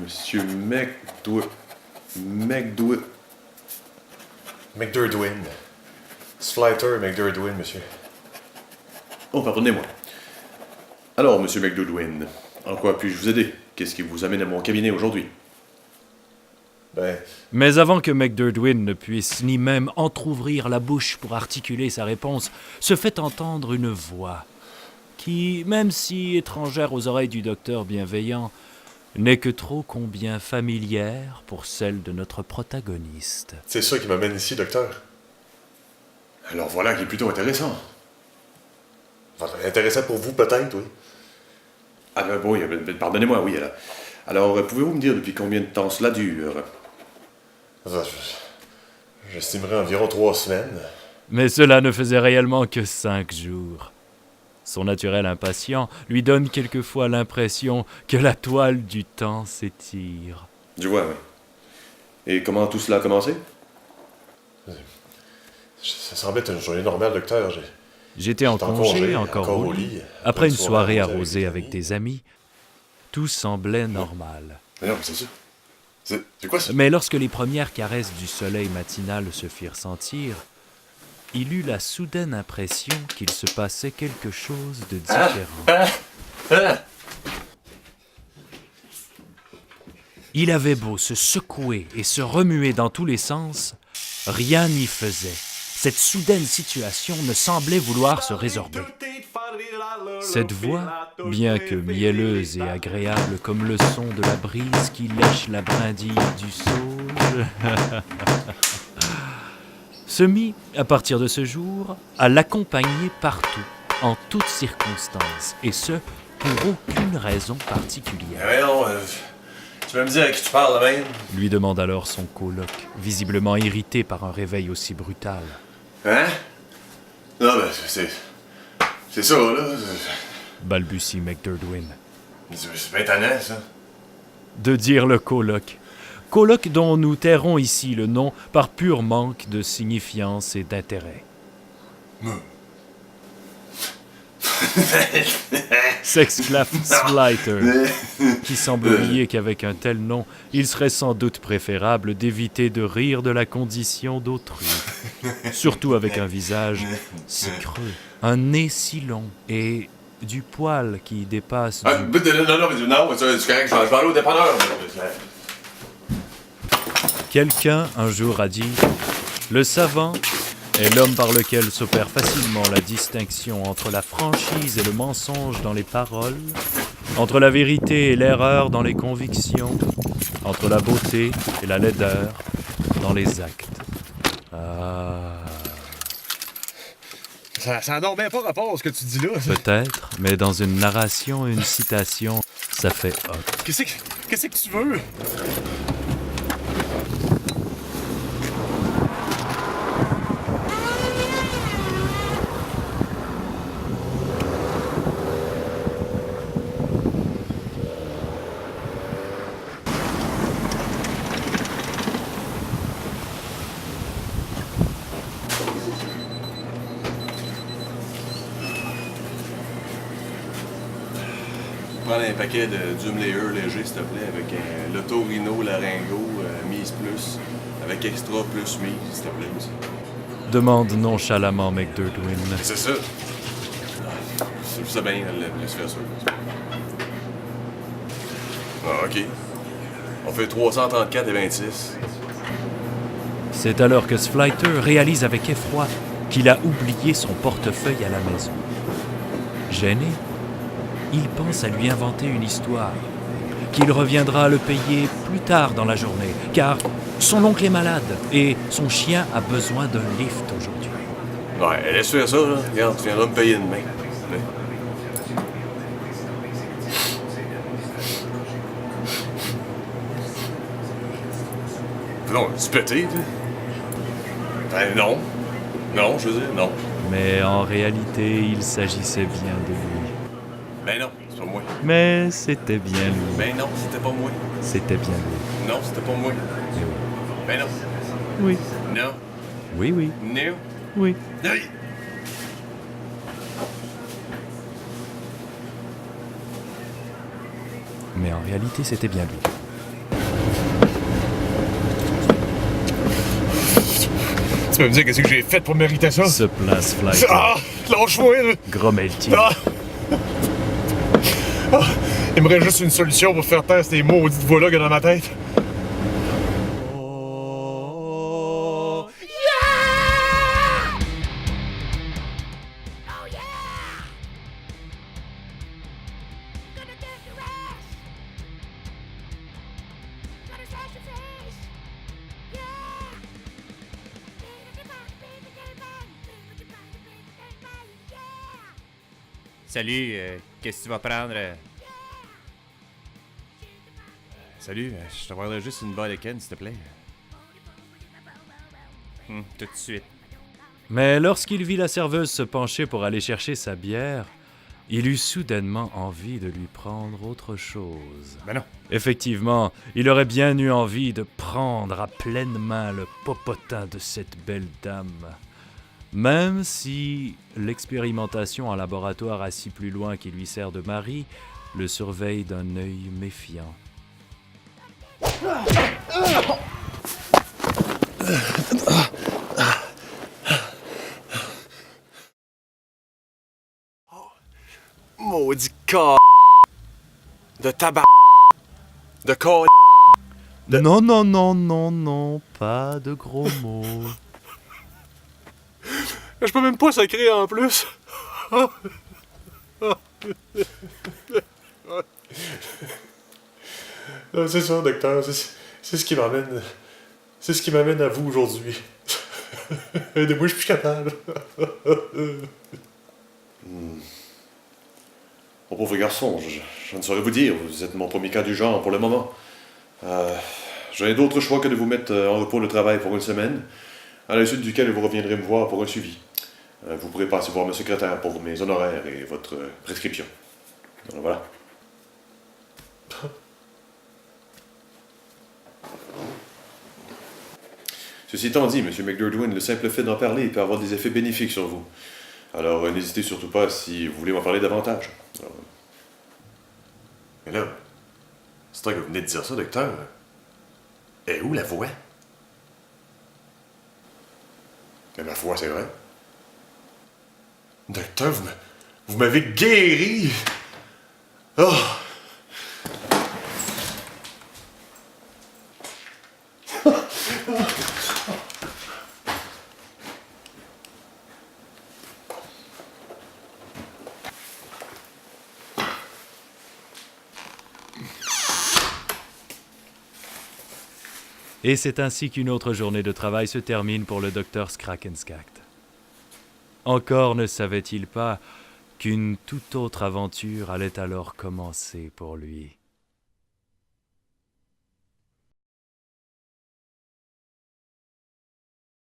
Monsieur McDurdwin. Sflighter McDurdwin, monsieur. Oh, pardonnez-moi. Alors, monsieur McDoodwin, en quoi puis-je vous aider? Qu'est-ce qui vous amène à mon cabinet aujourd'hui? Mais avant que McDurdwin ne puisse ni même entr'ouvrir la bouche pour articuler sa réponse, se fait entendre une voix qui, même si étrangère aux oreilles du docteur bienveillant, n'est que trop combien familière pour celle de notre protagoniste. C'est ça qui m'amène ici, docteur. Alors voilà qui est plutôt intéressant. Enfin, intéressant pour vous, peut-être, oui. Ah ben oui, pardonnez-moi, oui. Alors, pouvez-vous me dire depuis combien de temps cela dure? J'estimerais environ 3 semaines. Mais cela ne faisait réellement que 5 jours. Son naturel impatient lui donne quelquefois l'impression que la toile du temps s'étire. Je vois, oui. Et comment tout cela a commencé? Ça semblait être une journée normale, docteur. J'étais en congé, encore au lit. Après une soirée arrosée avec des amis, tout semblait normal. Mais non, c'est ça. C'est quoi ça? Mais lorsque les premières caresses du soleil matinal se firent sentir, il eut la soudaine impression qu'il se passait quelque chose de différent. Il avait beau se secouer et se remuer dans tous les sens, rien n'y faisait. Cette soudaine situation ne semblait vouloir se résorber. Cette voix, bien que mielleuse et agréable comme le son de la brise qui lèche la brindille du sauge, se mit, à partir de ce jour, à l'accompagner partout, en toutes circonstances, et ce, pour aucune raison particulière. Mais non, tu vas me dire à qui tu parles, même? Lui demande alors son coloc, visiblement irrité par un réveil aussi brutal. Hein? Non, ben, c'est ça, là. Balbutie McDurdwin. C'est bien tannant, ça. De dire le coloc. Coloc dont nous tairons ici le nom par pur manque de signifiance et d'intérêt. S'exclame Sflighter, qui semble oublier qu'avec un tel nom, il serait sans doute préférable d'éviter de rire de la condition d'autrui. Surtout avec un visage si creux, un nez si long et du poil qui dépasse Non, c'est correct, je vais aller au dépanneur. Quelqu'un un jour a dit « Le savant est l'homme par lequel s'opère facilement la distinction entre la franchise et le mensonge dans les paroles, entre la vérité et l'erreur dans les convictions, entre la beauté et la laideur dans les actes. » Ah... Ça n'a bien pas rapport à ce que tu dis là. Peut-être, mais dans une narration, une citation, ça fait hop. Qu'est-ce que tu veux? Prends un paquet de Dumlayer léger, s'il te plaît, avec un Lotorino Laringo mise plus, avec extra plus mise, s'il te plaît aussi. Demande nonchalamment McDurdwin. C'est ça. C'est bien, laisse faire ça. Ah, OK. On fait 334 et 26. C'est alors que Sflighter réalise avec effroi qu'il a oublié son portefeuille à la maison. Gêné, il pense à lui inventer une histoire, qu'il reviendra le payer plus tard dans la journée, car son oncle est malade et son chien a besoin d'un lift aujourd'hui. Ouais, laisse faire ça, là. Regarde, tu viendras me payer demain. Ouais. Non, tu pété, toi? Ben non. Non, je veux dire, non. Mais en réalité, il s'agissait bien de lui. Ben non, c'est pas moi. Mais c'était bien lui. Ben non, c'était pas moi. C'était bien lui. Non, c'était pas moi. Eh oui. Ben non. Oui. Non. Oui, oui. Non. Oui. Oui. Mais en réalité, c'était bien lui. vas me dire qu'est-ce que j'ai fait pour mériter ça? se plaint Sflighter, Ah! Lâche-moi, là! grommelle-t-il. Ah! Ah! Il me reste juste une solution pour faire taire ces maudites voix-là qu'il y a dans ma tête. Salut, qu'est-ce que tu vas prendre? Salut, je te prendrais juste une Vodka, s'il te plaît. Tout de suite. Mais lorsqu'il vit la serveuse se pencher pour aller chercher sa bière, il eut soudainement envie de lui prendre autre chose. Ben non. Effectivement, il aurait bien eu envie de prendre à pleine main le popotin de cette belle dame. Même si l'expérimentation en laboratoire assis plus loin qui lui sert de mari le surveille d'un œil méfiant. Maudit c***. De tabac. De c***. Non, non, non, non, non, pas de gros mots. Je peux même pas sacrer en plus. C'est ça, docteur. C'est ce qui m'amène. C'est ce qui m'amène à vous aujourd'hui. Aidez-moi, je suis plus capable. Mon pauvre garçon, je ne saurais vous dire, vous êtes mon premier cas du genre pour le moment. Je n'ai d'autre choix que de vous mettre en repos de travail pour une semaine, à la suite duquel vous reviendrez me voir pour un suivi. Vous pourrez passer voir ma secrétaire pour mes honoraires et votre prescription. Alors voilà. Ceci étant dit, M. McDurdwin, le simple fait d'en parler peut avoir des effets bénéfiques sur vous. Alors n'hésitez surtout pas si vous voulez m'en parler davantage. Alors, Mais là, c'est toi que vous venez de dire ça, docteur. Et où la voix? Mais ma foi, c'est vrai. Docteur, vous m'avez guéri! Oh! Et c'est ainsi qu'une autre journée de travail se termine pour le docteur Skrakenskat. Encore ne savait-il pas qu'une toute autre aventure allait alors commencer pour lui.